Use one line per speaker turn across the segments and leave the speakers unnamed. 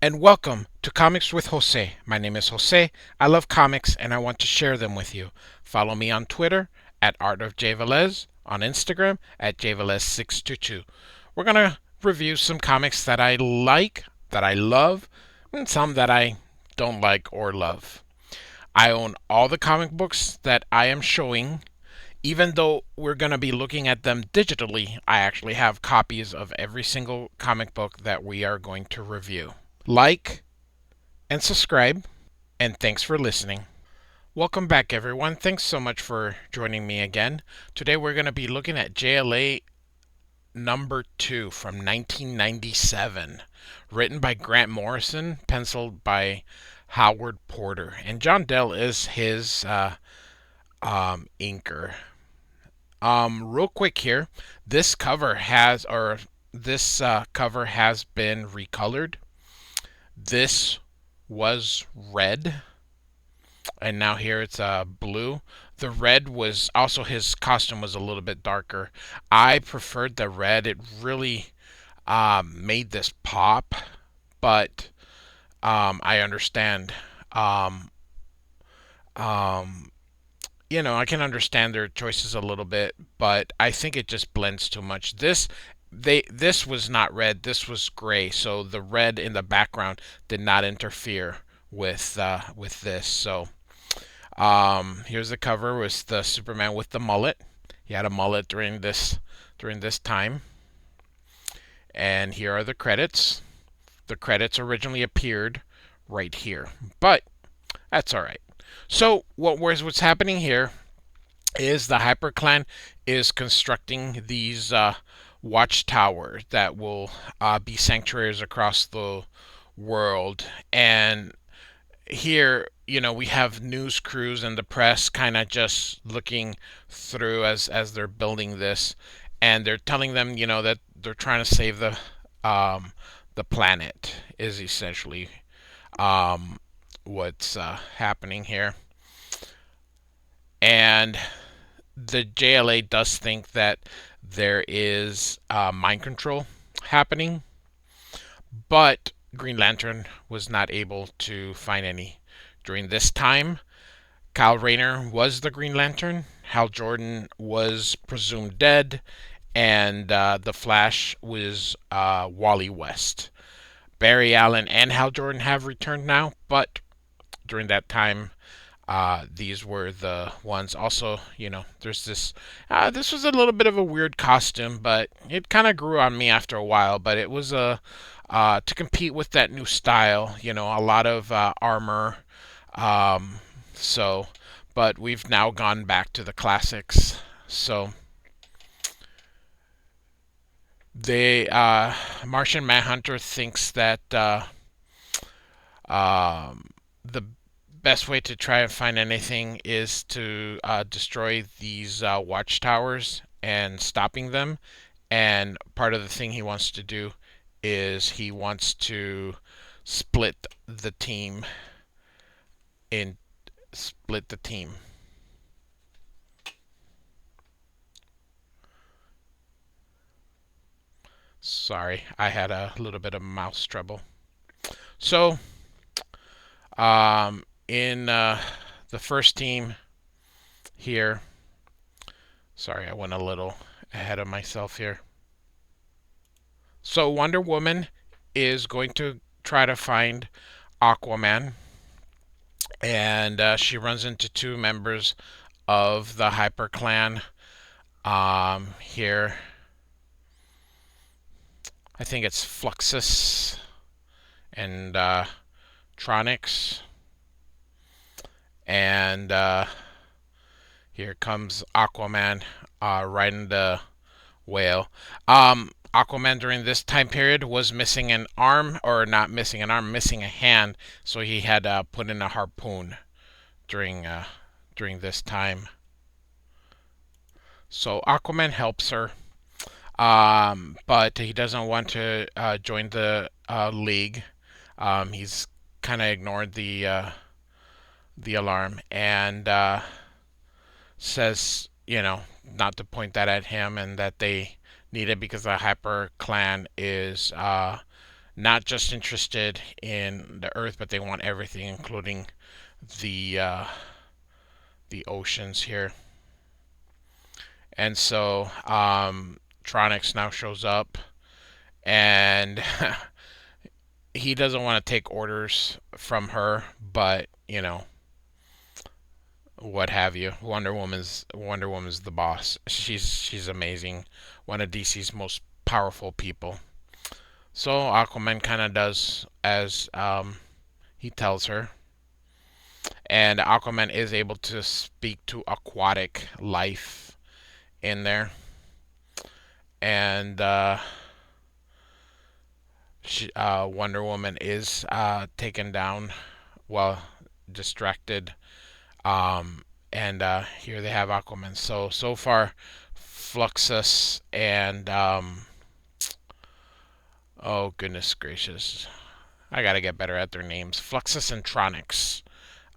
and welcome to Comics with Jose. My name is Jose. I love comics and I want to share them with you. Follow me on Twitter at Art of J. Velez, on Instagram at jvelez622. We're going to review some comics that I like, that I love, and some that I don't like or love. I own all the comic books that I am showing. Even though we're going to be looking at them digitally, I actually have copies of every single comic book that we are going to review. Like and subscribe, and thanks for listening. Welcome back, everyone. Thanks so much for joining me again. Today we're going to be looking at JLA number 2 from 1997, written by Grant Morrison, penciled by Howard Porter, and John Dell is his inker. Real quick here, this cover has been recolored. This was red, and now here it's blue. The red was also, his costume was a little bit darker. I preferred the red. It really made this pop, but I understand. Um, um, I can understand their choices a little bit, but I think it just blends too much. This was not red. This was gray. So the red in the background did not interfere with this. So here's the cover with the Superman with the mullet. He had a mullet during this time. And here are the credits. The credits originally appeared right here, but that's all right. So what's happening here is the Hyperclan is constructing these watchtowers that will be sanctuaries across the world. And here, we have news crews and the press kind of just looking through as they're building this, and they're telling them, that they're trying to save the planet is essentially what's happening here. And the JLA does think that there is mind control happening, but Green Lantern was not able to find any during this time. Kyle Rayner was the Green Lantern. Hal Jordan was presumed dead, and the Flash was Wally West. Barry Allen and Hal Jordan have returned now, but during that time, these were the ones. Also, there's this. This was a little bit of a weird costume, but it kind of grew on me after a while. But it was to compete with that new style. A lot of armor. Um, so, but we've now gone back to the classics. So they Martian Manhunter thinks that the best way to try and find anything is to destroy these watchtowers and stopping them. And part of the thing he wants to do is he wants to split the team in split the team. Sorry, I had a little bit of mouse trouble. So, in the first team here, sorry, I went a little ahead of myself here. So Wonder Woman is going to try to find Aquaman, and she runs into two members of the Hyperclan. Here, I think it's Fluxus and Tronix, and here comes Aquaman riding the whale. Aquaman during this time period was missing an arm, or not missing an arm, missing a hand, so he had put in a harpoon during this time. So Aquaman helps her, but he doesn't want to join the league. He's kind of ignored the alarm and says, not to point that at him, and that they need it because the Hyper Clan is not just interested in the Earth, but they want everything, including the uh, the oceans here. And so Tronix now shows up, and he doesn't want to take orders from her, but you know, what have you. Wonder Woman's the boss. She's amazing. One of DC's most powerful people. So Aquaman kind of does as he tells her, and Aquaman is able to speak to aquatic life in there, and Wonder Woman is taken down, well, distracted. And here they have Aquaman. So far, Fluxus and oh goodness gracious, I gotta get better at their names. Fluxus and Tronix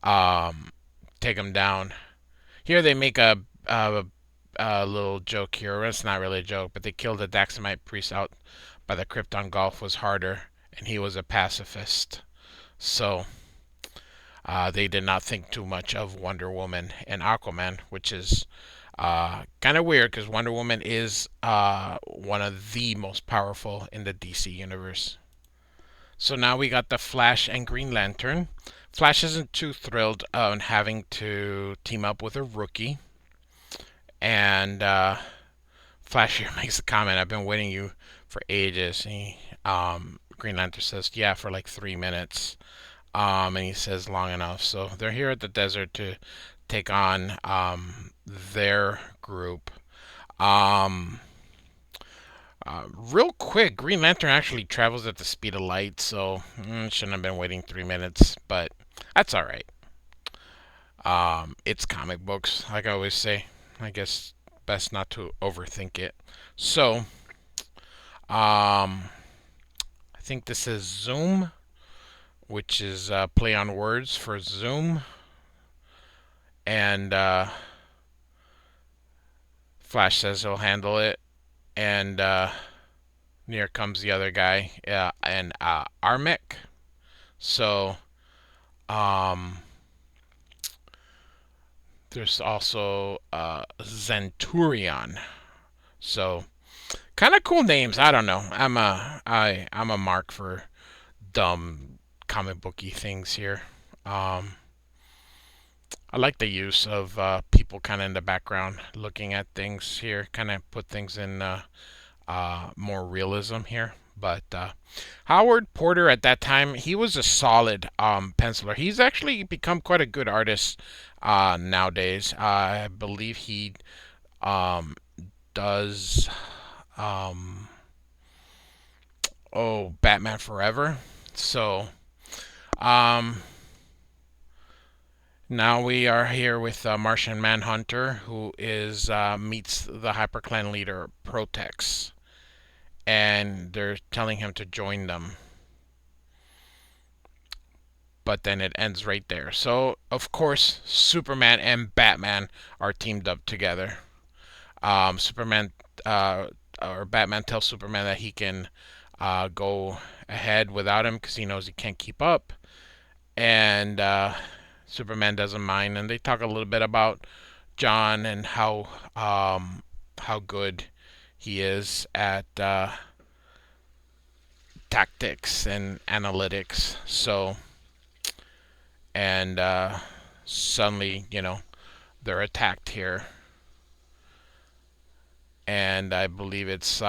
um, take them down. Here they make a little joke here. It's not really a joke, but they killed the Daxamite priest out by the Krypton Golf was harder, and he was a pacifist. So they did not think too much of Wonder Woman and Aquaman, which is kind of weird because Wonder Woman is one of the most powerful in the DC universe. So now we got the Flash and Green Lantern. Flash isn't too thrilled on having to team up with a rookie. And Flash here makes a comment, I've been waiting you for ages. Green Lantern says, yeah, for like 3 minutes. And he says long enough. So they're here at the desert to take on their group. Real quick, Green Lantern actually travels at the speed of light, so shouldn't have been waiting 3 minutes, but that's all right. It's comic books, like I always say. I guess best not to overthink it. So, I think this is Zoom, which is play on words for Zoom, and Flash says he'll handle it, and here comes the other guy, and Armik. So, there's also Zenturion. So, kind of cool names. I don't know. I'm a mark for dumb comic booky things here. I like the use of people kind of in the background looking at things here. Kind of put things in more realism here. But Howard Porter at that time, he was a solid penciler. He's actually become quite a good artist nowadays. I believe he does Batman Forever. So um, now we are here with Martian Manhunter, who is meets the Hyperclan leader Protex, and they're telling him to join them. But then it ends right there. So of course, Superman and Batman are teamed up together. Superman or Batman tells Superman that he can go ahead without him because he knows he can't keep up, and Superman doesn't mind. And they talk a little bit about John and how good he is at tactics and analytics. So, and suddenly, they're attacked here, and I believe it's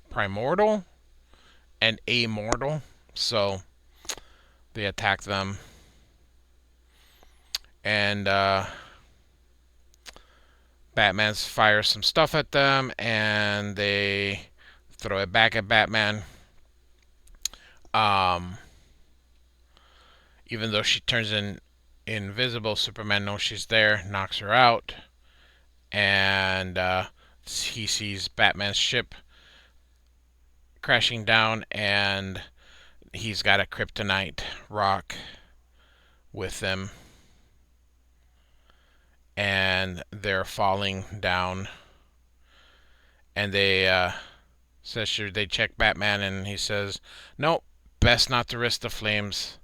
primordial and amortal. So they attack them, and Batman fires some stuff at them, and they throw it back at Batman. Even though she turns invisible, Superman knows she's there, knocks her out, and he sees Batman's ship crashing down, and he's got a kryptonite rock with him, and they're falling down, and they Says should they check Batman, and he says, "Nope, best not to risk the flames.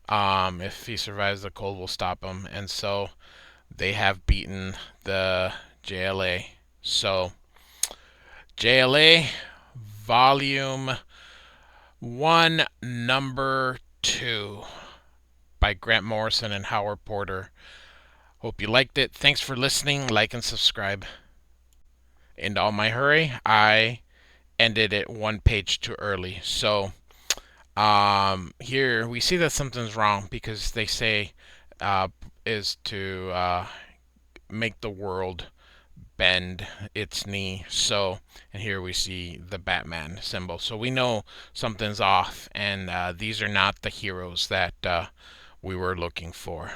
If he survives the cold, will stop him." And so they have beaten the JLA. So JLA Volume 1, Number 2 by Grant Morrison and Howard Porter. Hope you liked it. Thanks for listening. Like and subscribe. In all my hurry, I ended it one page too early. So here we see that something's wrong because they say is to make the world bend its knee. So, and here we see the Batman symbol. So we know something's off, and these are not the heroes that we were looking for.